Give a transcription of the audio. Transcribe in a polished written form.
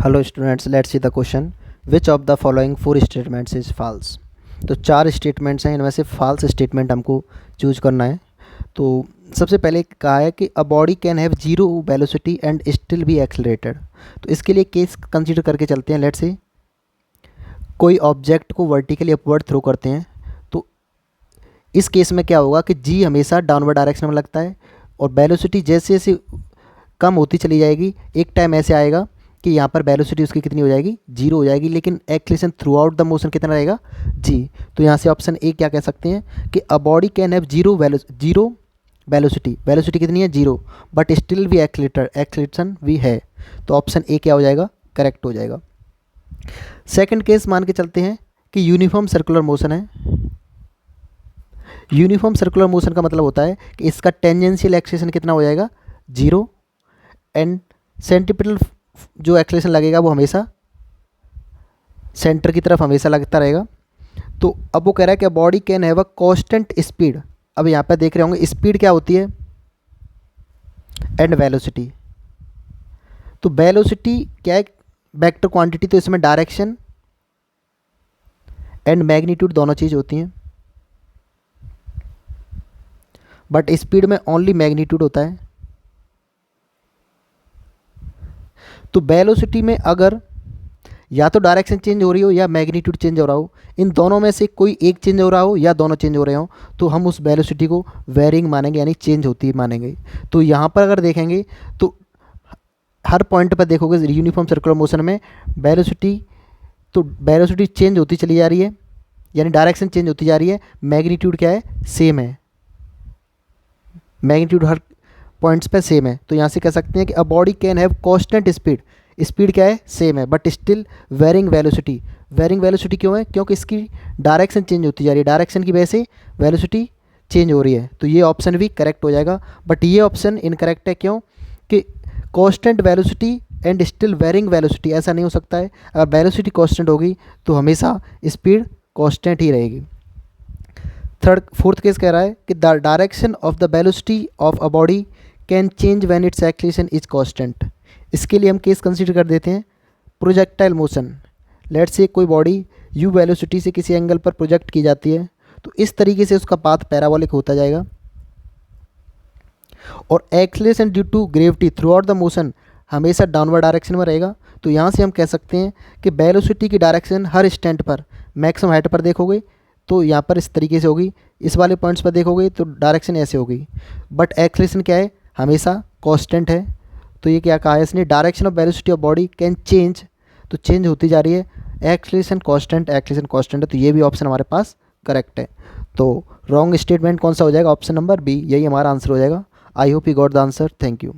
Hello students, let's see the question. Which of the following four statements is false. तो चार statements हैं, इनमें से फॉल्स स्टेटमेंट हमको चूज करना है। तो सबसे पहले कहा है कि a body can have zero velocity and still be accelerated. तो इसके लिए केस कंसीडर करके चलते हैं। लेट्स से कोई ऑब्जेक्ट को वर्टिकली अपवर्ड थ्रो करते हैं, तो इस केस में क्या होगा कि जी हमेशा डाउनवर्ड डायरेक्शन में लगता है और वेलोसिटी जैसे जैसे कम होती चली जाएगी, एक टाइम ऐसे आएगा कि यहाँ पर वेलोसिटी उसकी कितनी हो जाएगी, जीरो हो जाएगी, लेकिन acceleration through out the motion कितना रहेगा, जी। तो यहाँ से ऑप्शन ए क्या कह सकते हैं कि a body can have zero velocity कितनी है, जीरो, बट स्टिल भी एक्सलेशन भी है। तो ऑप्शन ए क्या हो जाएगा, करेक्ट हो जाएगा। सेकंड केस मान के चलते हैं कि यूनिफॉर्म सर्कुलर मोशन है। यूनिफॉर्म सर्कुलर मोशन का मतलब होता है कि इसका टेंजेंशियल एक्सलेशन कितना हो जाएगा, जीरो, एंड सेंट्रीपिटल जो एक्सलेशन लगेगा वो हमेशा सेंटर की तरफ हमेशा लगता रहेगा। तो अब वो कह रहा है कि body can have a constant speed. अब यहाँ पे देख रहे होंगे स्पीड क्या होती है एंड वेलोसिटी। तो वेलोसिटी क्या है, वेक्टर क्वांटिटी, तो इसमें डायरेक्शन एंड मैग्नीट्यूड दोनों चीज़ होती हैं, बट स्पीड में ओनली मैग्नीट्यूड होता है। तो वेलोसिटी में अगर या तो डायरेक्शन चेंज हो रही हो या मैग्नीट्यूड चेंज हो रहा हो, इन दोनों में से कोई एक चेंज हो रहा हो या दोनों चेंज हो रहे हो, तो हम उस वेलोसिटी को वेरिंग मानेंगे, यानी चेंज होती मानेंगे। तो यहाँ पर अगर देखेंगे तो हर पॉइंट पर देखोगे यूनिफॉर्म सर्कुलर मोशन में वेलोसिटी चेंज होती चली जा रही है, यानी डायरेक्शन चेंज होती जा रही है, मैग्नीट्यूड क्या है, सेम है, मैग्नीट्यूड हर पॉइंट्स पे सेम है। तो यहाँ से कह सकते हैं कि a body can have constant speed, speed क्या है, सेम है, but still varying velocity. Varying velocity क्यों है, क्योंकि इसकी डायरेक्शन चेंज होती जा रही है, डायरेक्शन की वजह से वेलोसिटी चेंज हो रही है। तो ये ऑप्शन भी करेक्ट हो जाएगा, बट ये ऑप्शन इनकरेक्ट है। क्यों कि constant velocity and still varying velocity ऐसा नहीं हो सकता है। अगर वेलोसिटी कांस्टेंट होगी तो हमेशा स्पीड कांस्टेंट ही रहेगी। फोर्थ केस कह रहा है कि the direction of the velocity of a body can change when it's acceleration is constant. इसके लिए हम केस कंसीडर कर देते हैं प्रोजेक्टाइल मोशन। लेट्स से कोई बॉडी यू वेलोसिटी से किसी एंगल पर प्रोजेक्ट की जाती है, तो इस तरीके से उसका पाथ पैराबोलिक होता जाएगा, और acceleration due to gravity throughout the motion हमेशा डाउनवर्ड डायरेक्शन में रहेगा। तो यहाँ से हम कह सकते हैं कि वेलोसिटी की डायरेक्शन हर स्टैंड पर, मैक्सिमम हाइट पर देखोगे तो यहाँ पर इस तरीके से होगी, इस वाले पॉइंट्स पर देखोगे तो डायरेक्शन ऐसे होगी, बट एक्सलेशन क्या है, हमेशा कांस्टेंट है। तो ये क्या कहा है इसने, direction of velocity of body can change, तो चेंज होती जा रही है, एक्सलेशन कांस्टेंट है। तो ये भी ऑप्शन हमारे पास करेक्ट है। तो रॉन्ग स्टेटमेंट कौन सा हो जाएगा, ऑप्शन नंबर बी, यही हमारा आंसर हो जाएगा। I hope you got the answer. Thank you.